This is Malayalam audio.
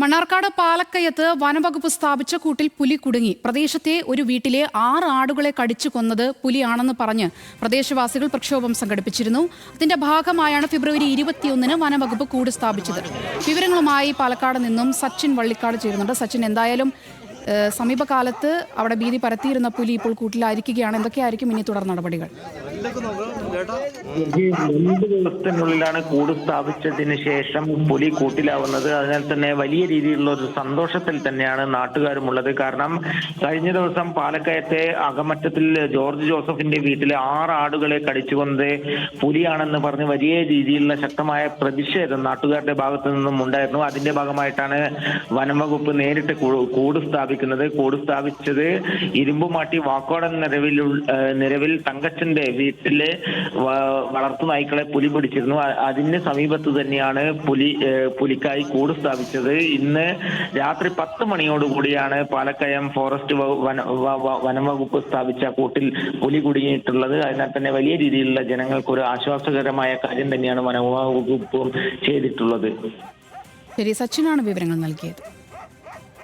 മണ്ണാർക്കാട് പാലക്കയത്ത് വനംവകുപ്പ് സ്ഥാപിച്ച കൂട്ടിൽ പുലി കുടുങ്ങി. പ്രദേശത്തെ ഒരു വീട്ടിലെ 6 ആടുകളെ കടിച്ചു കൊന്നത് പുലിയാണെന്ന് പറഞ്ഞ് പ്രദേശവാസികൾ പ്രക്ഷോഭം സംഘടിപ്പിച്ചിരുന്നു. അതിന്റെ ഭാഗമായാണ് ഫെബ്രുവരി 21-ന് വനംവകുപ്പ് കൂട് സ്ഥാപിച്ചത്. വിവരങ്ങളുമായി പാലക്കാട് നിന്നും സച്ചിൻ വള്ളിക്കാട് ചേരുന്നുണ്ട്. സച്ചിൻ, എന്തായാലും സമീപകാലത്ത് അവിടെ ഭീതി പരത്തിയിരുന്ന പുലി ഇപ്പോൾ കൂട്ടിലായിരിക്കുകയാണ്. എന്തൊക്കെയായിരിക്കും ഇനി തുടർ നടപടികൾ? 2 ദിവസത്തിനുള്ളിലാണ് കൂട് സ്ഥാപിച്ചതിന് ശേഷം പുലി കൂട്ടിലാവുന്നത്. അതിനാൽ തന്നെ വലിയ രീതിയിലുള്ള ഒരു സന്തോഷത്തിൽ തന്നെയാണ് നാട്ടുകാരുമുള്ളത്. കാരണം കഴിഞ്ഞ ദിവസം പാലക്കയത്തെ അകമറ്റത്തിൽ ജോർജ് ജോസഫിന്റെ വീട്ടിലെ 6 ആടുകളെ കടിച്ചുകൊന്നത് പുലിയാണെന്ന് പറഞ്ഞ് വലിയ രീതിയിലുള്ള ശക്തമായ പ്രതിഷേധം നാട്ടുകാരുടെ ഭാഗത്തു നിന്നും ഉണ്ടായിരുന്നു. അതിന്റെ ഭാഗമായിട്ടാണ് വനംവകുപ്പ് നേരിട്ട് കൂട് സ്ഥാപിച്ചത് ഇരുമ്പുമാട്ടി വാക്കോടൻ നിരവിൽ തങ്കച്ചന്റെ വീട്ടിലെ വളർത്തു നായ്ക്കളെ പുലി പിടിച്ചിരുന്നു. അതിന് സമീപത്ത് തന്നെയാണ് പുലിക്കായി കൂട് സ്ഥാപിച്ചത്. ഇന്ന് രാത്രി 10 മണിയോടുകൂടിയാണ് പാലക്കയം ഫോറസ്റ്റ് വനംവകുപ്പ് സ്ഥാപിച്ച കൂട്ടിൽ പുലി കുടുങ്ങിയിട്ടുള്ളത്. അതിനാൽ തന്നെ വലിയ രീതിയിലുള്ള ജനങ്ങൾക്ക് ഒരു ആശ്വാസകരമായ കാര്യം തന്നെയാണ് വനംവകുപ്പും ചെയ്തിട്ടുള്ളത്. ശരി, സച്ചിനാണ് വിവരങ്ങൾ നൽകിയത്.